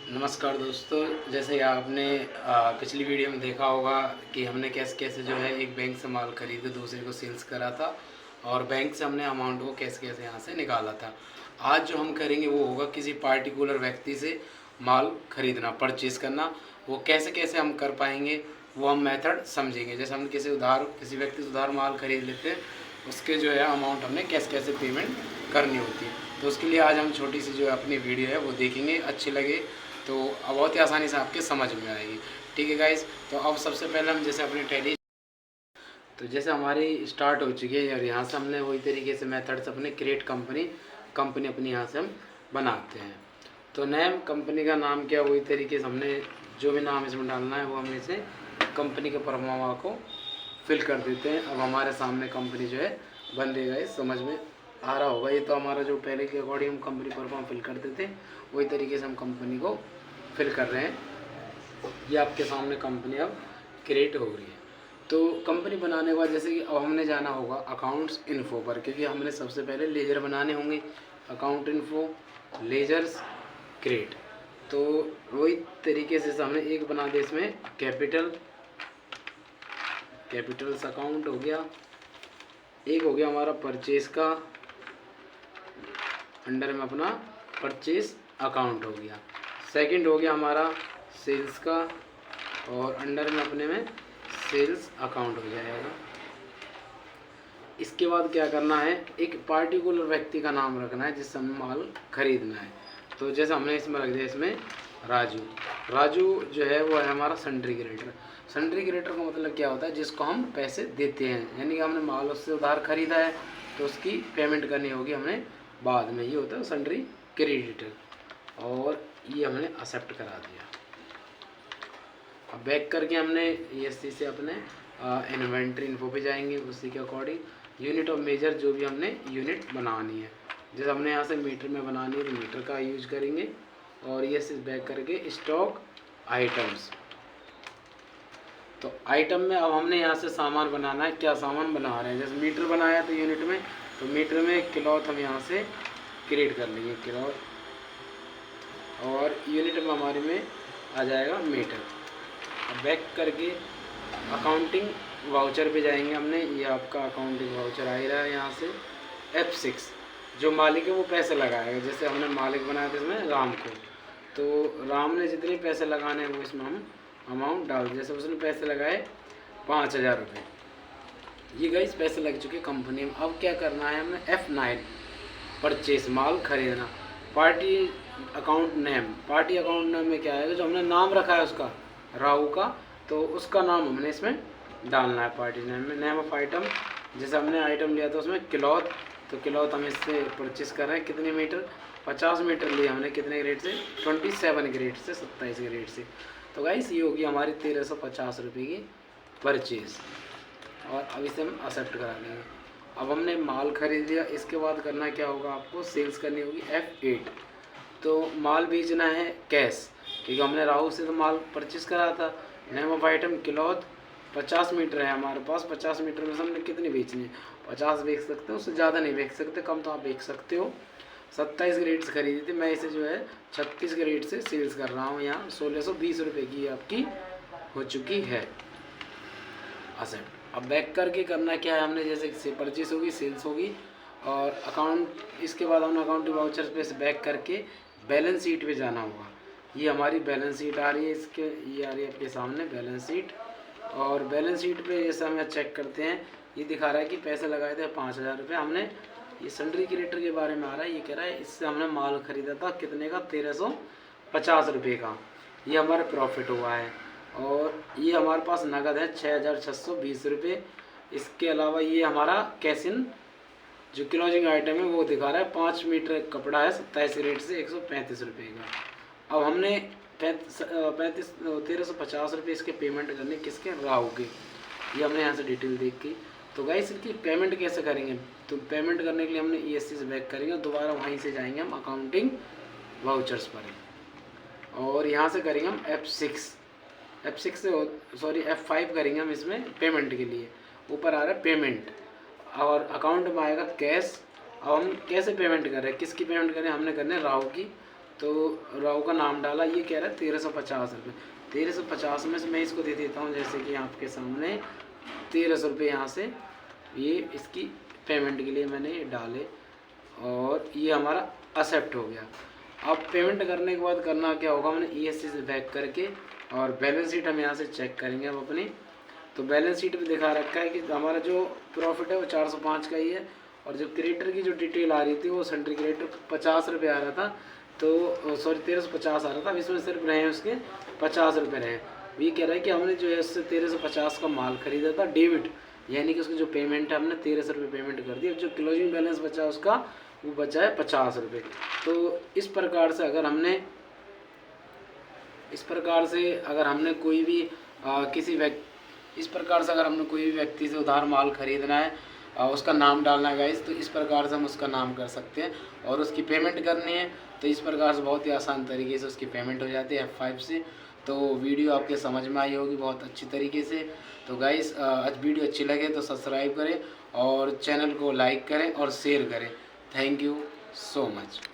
नमस्कार दोस्तों, जैसे कि आपने पिछली वीडियो में देखा होगा कि हमने कैसे कैसे जो है एक बैंक से माल खरीद के दूसरे को सेल्स करा था और बैंक से हमने अमाउंट को कैसे कैसे यहाँ से निकाला था। आज जो हम करेंगे वो होगा किसी पार्टिकुलर व्यक्ति से माल खरीदना, परचेज़ करना। वो कैसे कैसे हम कर पाएंगे वो हम मेथड समझेंगे। जैसे हम किसी व्यक्ति से उधार माल खरीद लेते हैं, उसके जो है अमाउंट हमने कैसे कैसे पेमेंट करनी होती है। तो उसके लिए आज हम छोटी सी जो है अपनी वीडियो है वो देखेंगे। अच्छी लगे तो बहुत ही आसानी से आपके समझ में आएगी। ठीक है गाइस, तो अब सबसे पहले हम जैसे अपनी टैली तो जैसे हमारी स्टार्ट हो चुकी है और यहाँ से हमने वही तरीके से मेथड्स अपने क्रिएट कंपनी अपनी यहाँ से हम बनाते हैं। तो नेम कंपनी का नाम क्या, वही तरीके से हमने जो भी नाम इसमें डालना है वो हम इसे कंपनी के परमाणु को फिल कर देते हैं। अब हमारे सामने कंपनी जो है बन रही है, समझ में आ रहा होगा। ये तो हमारा जो पहले के अकॉर्डिंग हम कंपनी परफॉर्म फिल करते थे वही तरीके से हम कंपनी को फिल कर रहे हैं। ये आपके सामने कंपनी अब क्रिएट हो रही है। तो कंपनी बनाने के बाद जैसे कि अब हमने जाना होगा अकाउंट्स इन्फो पर, क्योंकि हमने सबसे पहले लेजर बनाने होंगे। Account info, ledgers, create. तो वही तरीके से हमने एक बना दिया इसमें कैपिटल्स अकाउंट हो गया। एक हो गया हमारा परचेज का, अंडर में अपना परचेज अकाउंट हो गया। सेकंड हो गया हमारा सेल्स का और अंडर में अपने में सेल्स अकाउंट हो जाएगा। इसके बाद क्या करना है, एक पार्टिकुलर व्यक्ति का नाम रखना है जिससे हमें माल खरीदना है। तो जैसे हमने इसमें रख दिया इसमें राजू जो है वो है हमारा सेंट्री क्रेडिटर। सेंट्री क्रेडिटर का मतलब क्या होता है, जिसको हम पैसे देते हैं, यानी कि हमने माल उससे उधार खरीदा है तो उसकी पेमेंट करनी होगी हमने बाद में। ये होता है सेंट्री क्रेडिटर और ये हमने एक्सेप्ट करा दिया। अब बैक करके हमने ESC से अपने इन्वेंट्री इन्फो पे जाएंगे। उसी के अकॉर्डिंग यूनिट ऑफ मेजर जो भी हमने यूनिट बनानी है, जैसे हमने यहाँ से मीटर में बनानी है तो मीटर का यूज करेंगे। और ये बैक करके स्टॉक आइटम्स। तो आइटम में अब हमने यहाँ से सामान बनाना है। क्या सामान बना रहे हैं, जैसे मीटर बनाया तो यूनिट में, तो मीटर में क्लॉथ हम यहाँ से क्रिएट कर लेंगे क्लॉथ, और यूनिट में हमारे में आ जाएगा मीटर। अब बैक करके अकाउंटिंग वाउचर पे जाएंगे हमने। ये आपका अकाउंटिंग वाउचर आ ही रहा है यहाँ से। F6 जो मालिक है वो पैसे लगाएगा। जैसे हमने मालिक बनाया था इसमें राम को, तो राम ने जितने पैसे लगाने हैं वो इसमें हम अमाउंट डाल। जैसे उसने पैसे लगाए 5,000 रुपये, ये गाइस पैसे लग चुके कंपनी में। अब क्या करना है हमें, F9 परचेस, माल खरीदना। पार्टी अकाउंट नेम में क्या आएगा, जो हमने नाम रखा है उसका राहु का, तो उसका नाम हमने इसमें डालना है पार्टी नेम में। नेम ऑफ आइटम, जैसे हमने आइटम लिया था उसमें क्लॉथ, तो क्लॉथ हम इससे परचेस कर रहे हैं कितने मीटर, 50 मीटर लिए हमने। कितने ग्रेड से, 27 ग्रेड से, 27 ग्रेड से। तो गाइस ये होगी हमारी 1350 रुपये की परचेज़। और अब इसे हम एक्सेप्ट करा देंगे। अब हमने माल खरीद लिया, इसके बाद करना क्या होगा, आपको सेल्स करनी होगी F8। तो माल बेचना है कैश, क्योंकि हमने राहु से तो माल परचेस करा था। Name of item cloth, 50 metre है हमारे पास। 50 मीटर में से हमने कितनी बेचनी है, 50 बेच सकते हो, उससे ज़्यादा नहीं बेच सकते, कम तो आप बेच सकते हो। 27 ग्रेड से खरीदी थी, मैं इसे जो है 36 ग्रेड से सेल्स कर रहा हूँ। यहाँ 1620 रुपये की आपकी हो चुकी है असेट। अब बैक करके करना क्या है हमने, जैसे परचेस होगी, सेल्स होगी और अकाउंट, इसके बाद हमने अकाउंटिंग वाउचर्स पे से बैक करके बैलेंस शीट पे जाना होगा। ये हमारी बैलेंस शीट आ रही है, ये आ रही है आपके सामने बैलेंस शीट। और बैलेंस शीट पे जैसे हम चेक करते हैं, ये दिखा रहा है कि पैसे लगाए थे 5,000 रुपये हमने। ये सेंट्री क्रेडिटर के बारे में आ रहा है, ये कह रहा है इससे हमने माल खरीदा था कितने का, 1350 रुपये का। ये हमारा प्रॉफिट हुआ है। और ये हमारे पास नगद है 6,620 रुपये। इसके अलावा ये हमारा कैश इन जो क्लोजिंग आइटम है वो दिखा रहा है 5 मीटर कपड़ा है 27 रेट से 135 रुपये का। अब हमने 1350 रुपये इसके पेमेंट करने, किसके, राहु के। ये हमने यहाँ से डिटेल देख के। तो गाइस इनकी पेमेंट कैसे करेंगे, तो पेमेंट करने के लिए हमने ESC से बैक करेंगे, दोबारा वहीं से जाएंगे हम अकाउंटिंग वाउचर्स पर और यहाँ से करेंगे हम F6 से F5 करेंगे हम इसमें पेमेंट के लिए। ऊपर आ रहा है पेमेंट और अकाउंट में आएगा कैश। अब हम कैसे पेमेंट कर रहे हैं, किसकी पेमेंट कर रहे हैं, हमने करने राहु की। तो राव का नाम डाला, ये कह रहा है 1350 रुपये। 1350 में से मैं इसको दे देता हूँ, जैसे कि आपके सामने 1300 रुपये यहाँ से ये इसकी पेमेंट के लिए मैंने डाले और ये हमारा एक्सेप्ट हो गया। अब पेमेंट करने के बाद करना क्या होगा, हमने ESC से बैक करके और बैलेंस शीट हम यहाँ से चेक करेंगे अब अपनी। तो बैलेंस शीट पे दिखा रखा है कि हमारा जो प्रॉफिट है वो 405 का ही है और जो क्रिएटर की जो डिटेल आ रही थी वो सन्ड्री क्रिएटर 50 रुपये आ रहा था, तो सॉरी 1350 आ रहा था। अब इसमें सिर्फ रहे उसके 50 रुपये रहे। ये कह रहा है कि हमने जो है उससे 1350 का माल खरीदा था डेबिट, यानी कि उसकी जो पेमेंट है हमने 1300 रुपये पेमेंट कर दी। अब जो क्लोजिंग बैलेंस बचा उसका वो बचा है 50 रुपये। तो इस प्रकार से अगर हमने कोई भी व्यक्ति से उधार माल खरीदना है, उसका नाम डालना है गाइस, तो इस प्रकार से हम उसका नाम कर सकते हैं और उसकी पेमेंट करनी है तो इस प्रकार से बहुत ही आसान तरीके से उसकी पेमेंट हो जाती है F5 से। तो वीडियो आपके समझ में आई होगी बहुत अच्छी तरीके से। तो गाइस आज वीडियो अच्छी लगे तो सब्सक्राइब करें और चैनल को लाइक करें और शेयर करें। Thank you so much.